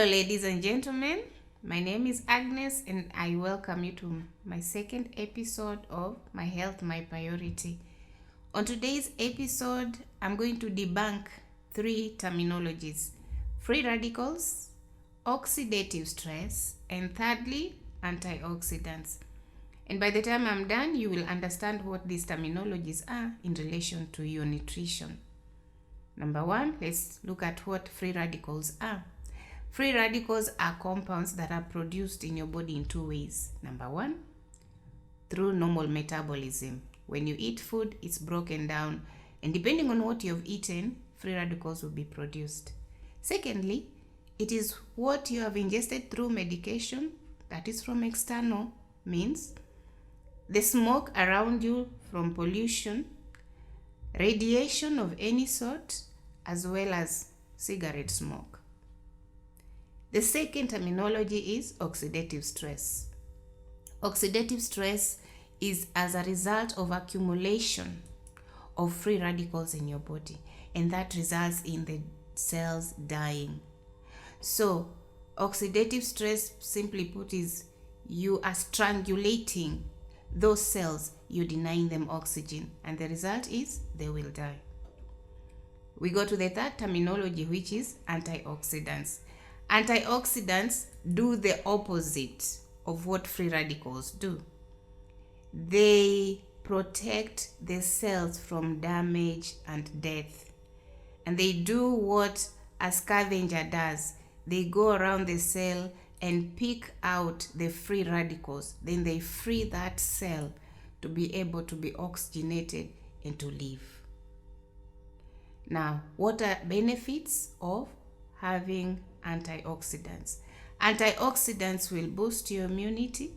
Hello ladies and gentlemen, my name is Agnes and I welcome you to my second episode of My Health, My Priority. On today's episode, I'm going to debunk 3 terminologies: free radicals, oxidative stress, and thirdly, antioxidants. And by the time I'm done, you will understand what these terminologies are in relation to your nutrition. Number 1, let's look at what free radicals are. Free radicals are compounds that are produced in your body in 2 ways. Number 1, through normal metabolism. When you eat food, it's broken down, and depending on what you've eaten, free radicals will be produced. Secondly, it is what you have ingested through medication, that is from external means, the smoke around you from pollution, radiation of any sort, as well as cigarette smoke. The second terminology is oxidative stress. Oxidative stress is as a result of accumulation of free radicals in your body, and that results in the cells dying. So, oxidative stress, simply put, is you are strangulating those cells, you're denying them oxygen, and the result is they will die. We go to the third terminology, which is antioxidants. Antioxidants do the opposite of what free radicals do. They protect the cells from damage and death. And they do what a scavenger does. They go around the cell and pick out the free radicals. Then they free that cell to be able to be oxygenated and to live. Now, what are benefits of having antioxidants? Antioxidants will boost your immunity.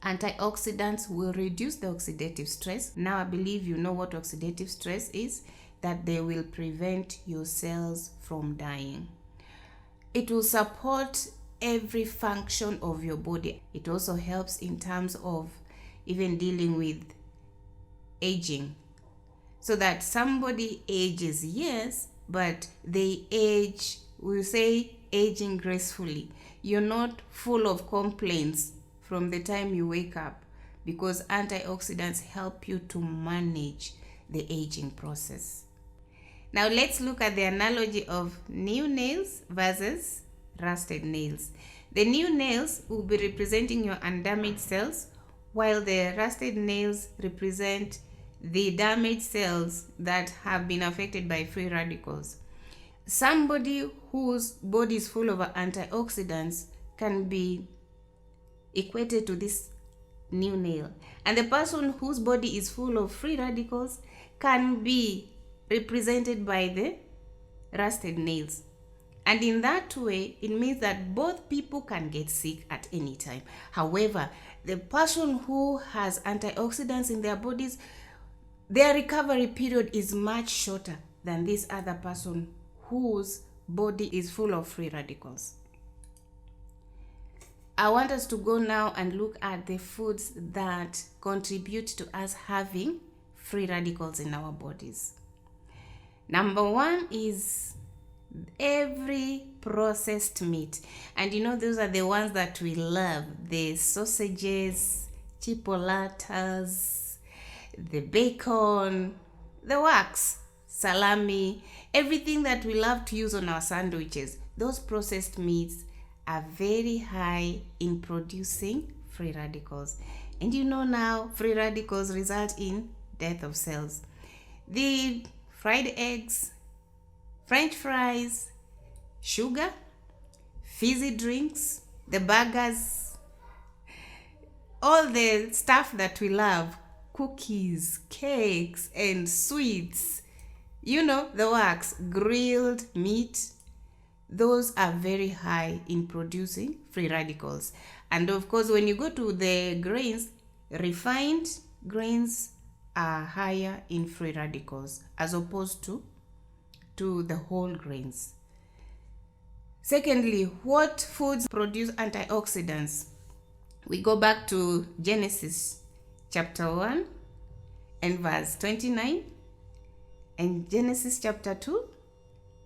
Antioxidants will reduce the oxidative stress. Now I believe you know what oxidative stress is, that they will prevent your cells from dying. It will support every function of your body. It also helps in terms of even dealing with aging. So that somebody ages, yes, but they age, we'll say aging gracefully. You're not full of complaints from the time you wake up, because antioxidants help you to manage the aging process. Now let's look at the analogy of new nails versus rusted nails. The new nails will be representing your undamaged cells, while the rusted nails represent the damaged cells that have been affected by free radicals. Somebody whose body is full of antioxidants can be equated to this new nail, and the person whose body is full of free radicals can be represented by the rusted nails. And in that way, it means that both people can get sick at any time. However, the person who has antioxidants in their bodies, their recovery period is much shorter than this other person whose body is full of free radicals. I want us to go now and look at the foods that contribute to us having free radicals in our bodies. Number 1 is every processed meat. And you know, those are the ones that we love. The sausages, chipolatas, the bacon, the wax, salami, everything that we love to use on our sandwiches. Those processed meats are very high in producing free radicals. And you know now, free radicals result in death of cells. The fried eggs, French fries, sugar, fizzy drinks, the burgers, all the stuff that we love, cookies, cakes, and sweets, you know, the works, grilled meat, those are very high in producing free radicals. And of course, when you go to the grains, refined grains are higher in free radicals as opposed to the whole grains. Secondly, what foods produce antioxidants? We go back to Genesis chapter 1 and verse 29, and Genesis chapter 2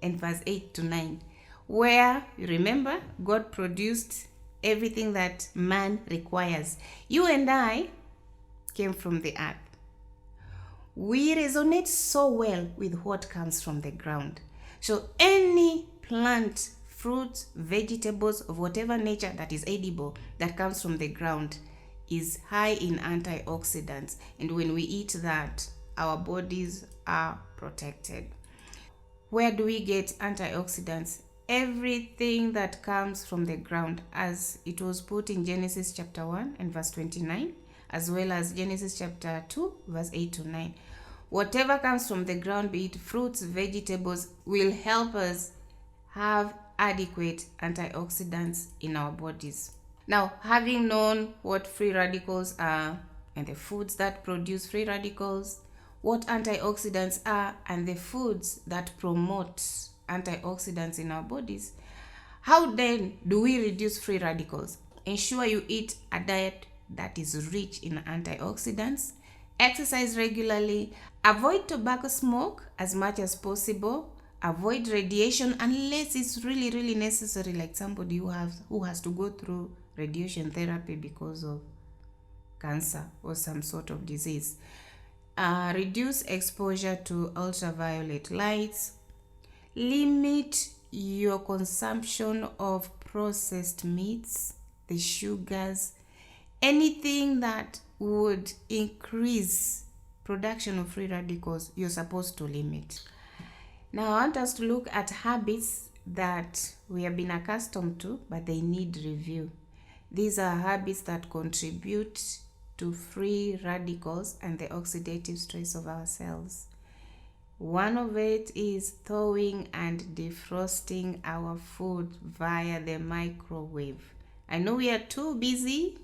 and verse 8 to 9. where, you remember, God produced everything that man requires. You and I came from the earth. We resonate so well with what comes from the ground. So any plant, fruits, vegetables of whatever nature that is edible that comes from the ground is high in antioxidants. And when we eat that, our bodies are protected. Where do we get antioxidants? Everything that comes from the ground, as it was put in Genesis chapter 1 and verse 29, as well as Genesis chapter 2, verse 8 to 9. Whatever comes from the ground, be it fruits, vegetables, will help us have adequate antioxidants in our bodies. Now, having known what free radicals are and the foods that produce free radicals, what antioxidants are and the foods that promote antioxidants in our bodies, how then do we reduce free radicals? Ensure you eat a diet that is rich in antioxidants, exercise regularly, avoid tobacco smoke as much as possible, avoid radiation unless it's really necessary, like somebody who has to go through radiation therapy because of cancer or some sort of disease. Reduce exposure to ultraviolet lights. Limit your consumption of processed meats, the sugars, anything that would increase production of free radicals, you're supposed to limit. Now, I want us to look at habits that we have been accustomed to, but they need review. These are habits that contribute to free radicals and the oxidative stress of our cells. One of it is thawing and defrosting our food via the microwave. I know we are too busy.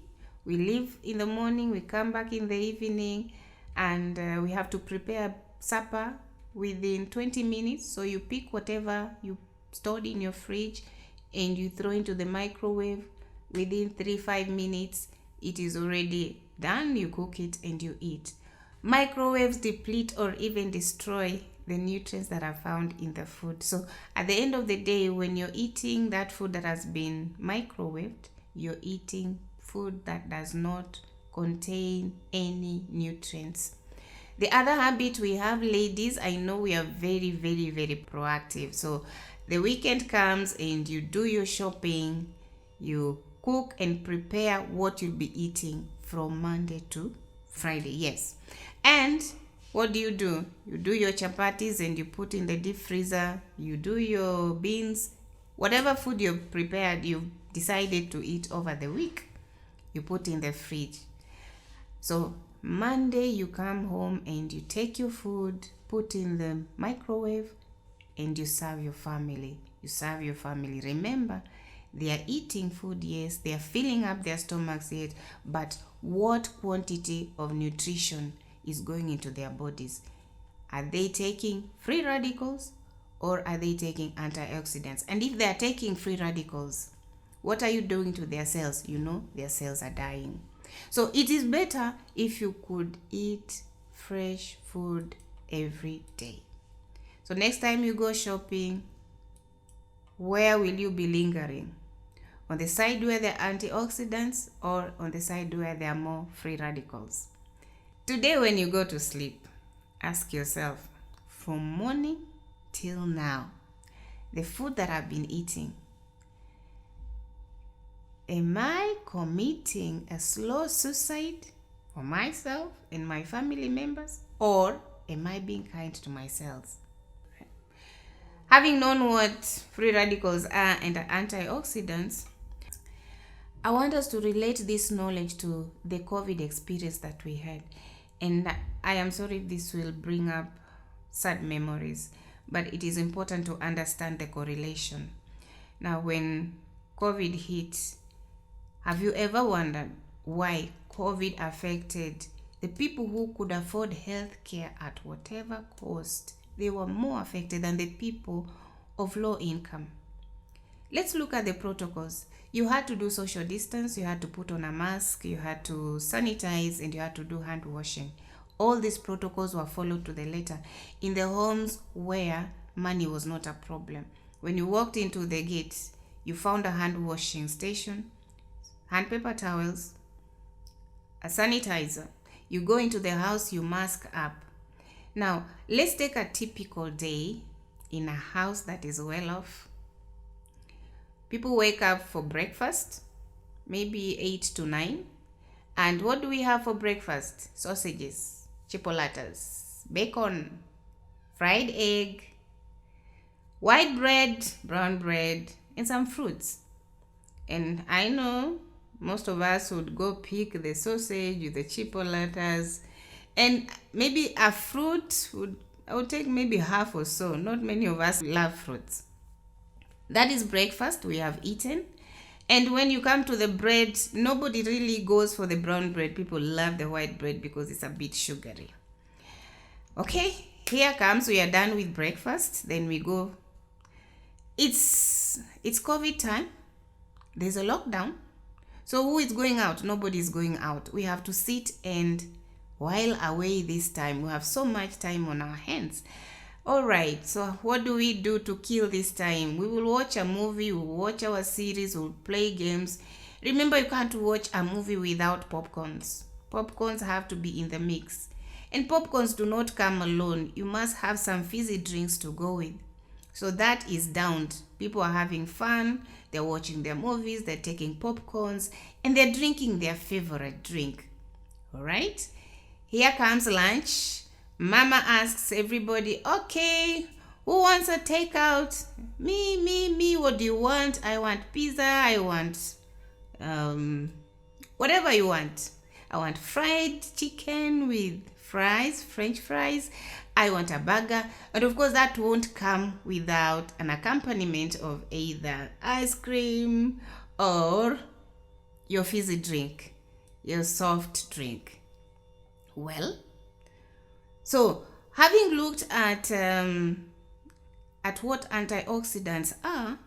We leave in the morning, we come back in the evening, and we have to prepare supper within 20 minutes. So you pick whatever you stored in your fridge and you throw into the microwave. Within 3-5 minutes, it is already done. You cook it and you eat. Microwaves deplete or even destroy the nutrients that are found in the food. So at the end of the day, when you're eating that food that has been microwaved, you're eating food that does not contain any nutrients. The other habit we have, ladies, I know we are very proactive. So the weekend comes and you do your shopping, you cook and prepare what you'll be eating from Monday to Friday. Yes. And what do? You do your chapatis and you put in the deep freezer. You do your beans. Whatever food you've prepared, you've decided to eat over the week, you put in the fridge. So Monday you come home and you take your food, put in the microwave, and you serve your family. Remember, they are eating food, yes, they are filling up their stomachs, yes, but what quantity of nutrition is going into their bodies? Are they taking free radicals or are they taking antioxidants? And if they are taking free radicals, what are you doing to their cells? Their cells are dying. So it is better if you could eat fresh food every day. So next time you go shopping, where will you be lingering? On the side where there are antioxidants or on the side where there are more free radicals? Today when you go to sleep, ask yourself, from morning till now, the food that I've been eating, am I committing a slow suicide for myself and my family members, or am I being kind to my cells? Having known what free radicals are and antioxidants, I want us to relate this knowledge to the COVID experience that we had. And I am sorry if this will bring up sad memories, but it is important to understand the correlation. Now, when COVID hit, have you ever wondered why COVID affected the people who could afford health care at whatever cost? They were more affected than the people of low income. Let's look at the protocols. You had to do social distance, you had to put on a mask, you had to sanitize, and you had to do hand washing. All these protocols were followed to the letter in the homes where money was not a problem, When you walked into the gate, you found a hand washing station, hand paper towels, a sanitizer. You go into the house, you mask up. Now, let's take a typical day in a house that is well off. People wake up for breakfast, maybe 8 to 9. And what do we have for breakfast? Sausages, chipolatas, bacon, fried egg, white bread, brown bread, and some fruits. And I know most of us would go pick the sausage with the chipolatas, and maybe a fruit I would take maybe half or so. Not many of us love fruits. That is breakfast we have eaten. And when you come to the bread, nobody really goes for the brown bread. People love the white bread because it's a bit sugary. Okay, here comes, we are done with breakfast. Then we go. It's COVID time. There's a lockdown. So who is going out? Nobody is going out. We have to sit and while away this time. We have so much time on our hands. All right, so what do we do to kill this time? We will watch a movie, we'll watch our series, we'll play games. Remember, you can't watch a movie without popcorns. Popcorns have to be in the mix. And popcorns do not come alone. You must have some fizzy drinks to go with. So that is downed. People are having fun, they're watching their movies, they're taking popcorns, and they're drinking their favorite drink. All right, here comes lunch. Mama asks everybody, okay, who wants a takeout? Me, what do you want? I want pizza, I want whatever you want. I want fried chicken with fries, French fries. I want a burger. And of course, that won't come without an accompaniment of either ice cream or your fizzy drink, your soft drink. Well, so having looked at what antioxidants are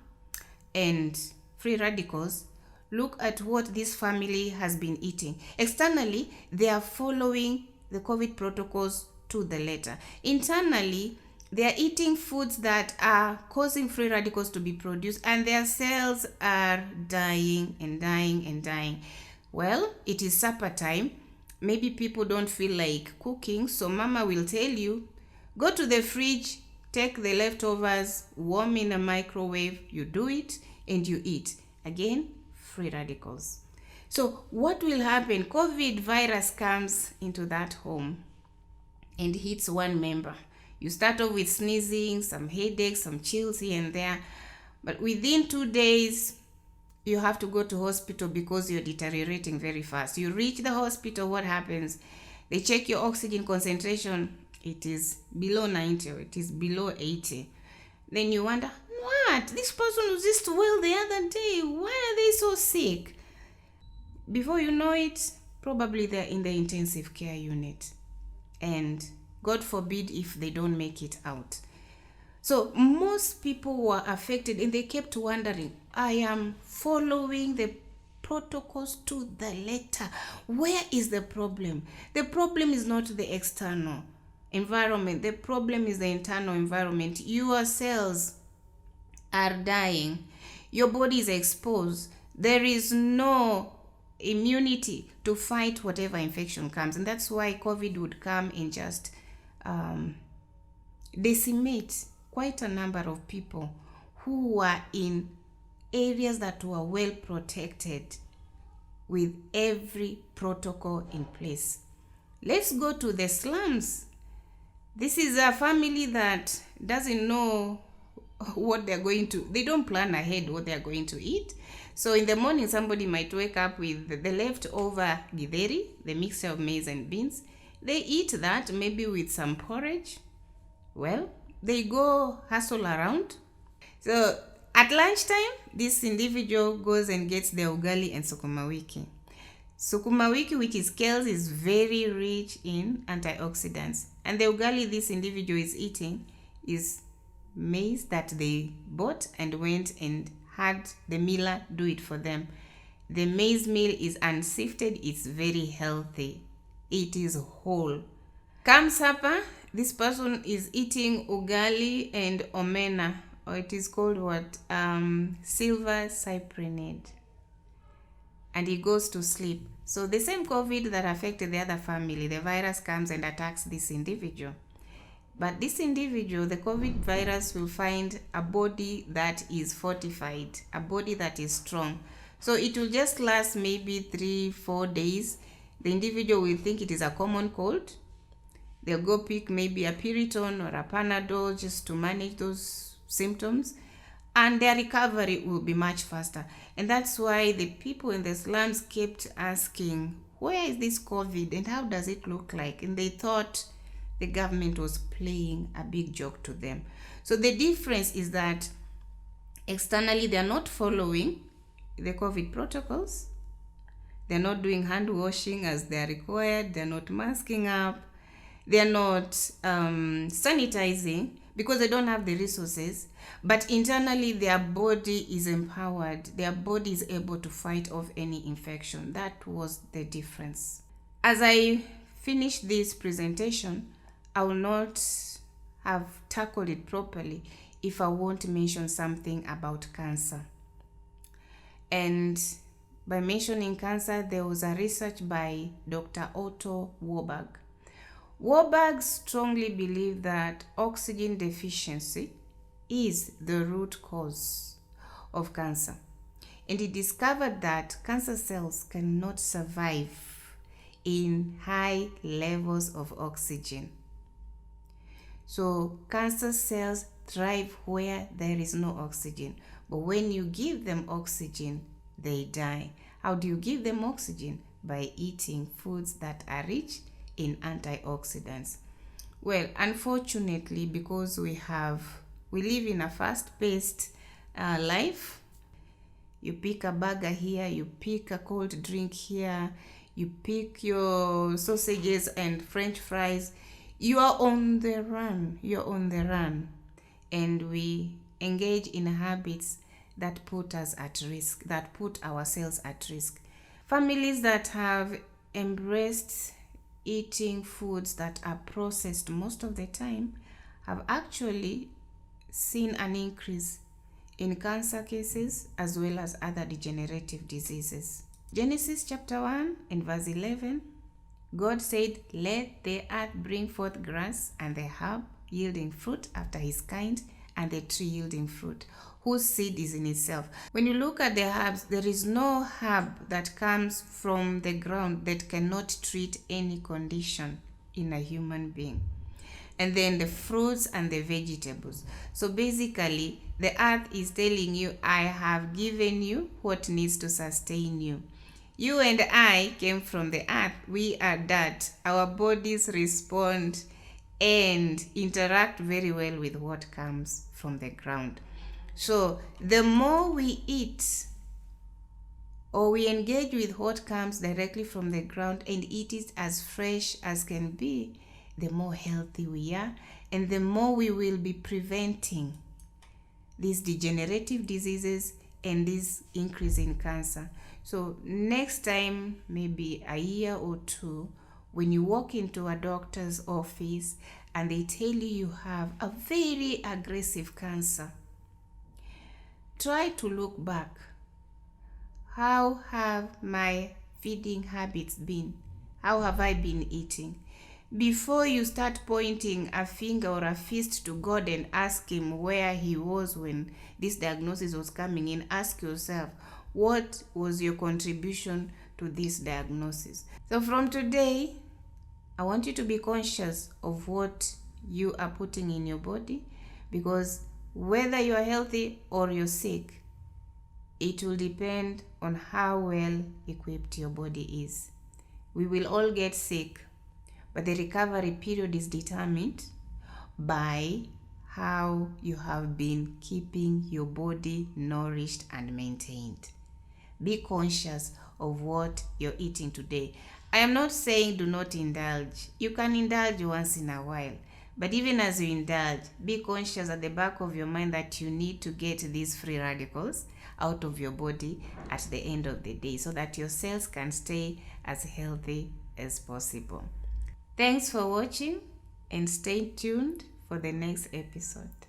and free radicals, look at what this family has been eating. Externally, they are following the COVID protocols to the letter. Internally, they are eating foods that are causing free radicals to be produced, and their cells are dying and dying and dying. Well, it is supper time. Maybe people don't feel like cooking, so mama will tell you, go to the fridge, take the leftovers, warm in a microwave, you do it, and you eat. Again, free radicals. So what will happen? COVID virus comes into that home and hits one member. You start off with sneezing, some headaches, some chills here and there, but within 2 days, you have to go to hospital because you're deteriorating very fast. You reach the hospital, what happens? They check your oxygen concentration. It is below 90 or it is below 80. Then you wonder, what? This person was just well the other day. Why are they so sick? Before you know it, probably they're in the intensive care unit. And God forbid if they don't make it out. So most people were affected and they kept wondering, I am following the protocols to the letter. Where is the problem? The problem is not the external environment. The problem is the internal environment. Your cells are dying. Your body is exposed. There is no immunity to fight whatever infection comes. And that's why COVID would come and just decimate quite a number of people who were in areas that were well protected with every protocol in place. Let's go to the slums. This is a family that doesn't know what they're going to, they don't plan ahead what they're going to eat. So in the morning, somebody might wake up with the leftover githeri, the mixture of maize and beans. They eat that maybe with some porridge. Well, they go hustle around. So at lunchtime, this individual goes and gets the ugali and sukuma wiki. Sukuma wiki, which is kales, is very rich in antioxidants. And the ugali this individual is eating is maize that they bought and went and had the miller do it for them. The maize meal is unsifted. It's very healthy. It is whole. Come supper, this person is eating ugali and omena. or it is called what? Silver cyprinid. And he goes to sleep. So the same COVID that affected the other family, the virus comes and attacks this individual. But this individual, the COVID virus will find a body that is fortified, a body that is strong. So it will just last maybe 3-4 days. The individual will think it is a common cold. They'll go pick maybe a Piriton or a Panadol just to manage those symptoms. And their recovery will be much faster. And that's why the people in the slums kept asking, where is this COVID and how does it look like? And they thought the government was playing a big joke to them. So the difference is that externally they are not following the COVID protocols. They're not doing hand washing as they are required. They're not masking up. They're not sanitizing because they don't have the resources. But internally, their body is empowered. Their body is able to fight off any infection. That was the difference. As I finish this presentation, I will not have tackled it properly if I won't mention something about cancer. And by mentioning cancer, there was a research by Dr. Otto Warburg. Warburg strongly believed that oxygen deficiency is the root cause of cancer. And he discovered that cancer cells cannot survive in high levels of oxygen. So cancer cells thrive where there is no oxygen. But when you give them oxygen, they die. How do you give them oxygen? By eating foods that are rich in antioxidants. Well, unfortunately, because we live in a fast-paced life, you pick a burger here, you pick a cold drink here, you pick your sausages and French fries. You are on the run. And we engage in habits that put us at risk, that put ourselves at risk. Families that have embraced eating foods that are processed most of the time have actually seen an increase in cancer cases as well as other degenerative diseases. Genesis chapter 1 and verse 11, God said, "Let the earth bring forth grass and the herb yielding fruit after his kind, and the tree yielding fruit, whose seed is in itself." When you look at the herbs, there is no herb that comes from the ground that cannot treat any condition in a human being. And then the fruits and the vegetables. So basically, the earth is telling you, I have given you what needs to sustain you. You and I came from the earth. We are dirt. Our bodies respond and interact very well with what comes from the ground. So the more we eat or we engage with what comes directly from the ground and eat it as fresh as can be, the more healthy we are and the more we will be preventing these degenerative diseases and this increase in cancer. So next time, maybe a year or two, when you walk into a doctor's office and they tell you have a very aggressive cancer, try to look back. How have my feeding habits been? How have I been eating? Before you start pointing a finger or a fist to God and ask him where he was when this diagnosis was coming in, ask yourself, what was your contribution to this diagnosis? So from today, I want you to be conscious of what you are putting in your body, because whether you are healthy or you're sick, it will depend on how well equipped your body is. We will all get sick, but the recovery period is determined by how you have been keeping your body nourished and maintained. Be conscious of what you're eating today. I am not saying do not indulge. You can indulge once in a while. But even as you indulge, be conscious at the back of your mind that you need to get these free radicals out of your body at the end of the day so that your cells can stay as healthy as possible. Thanks for watching and stay tuned for the next episode.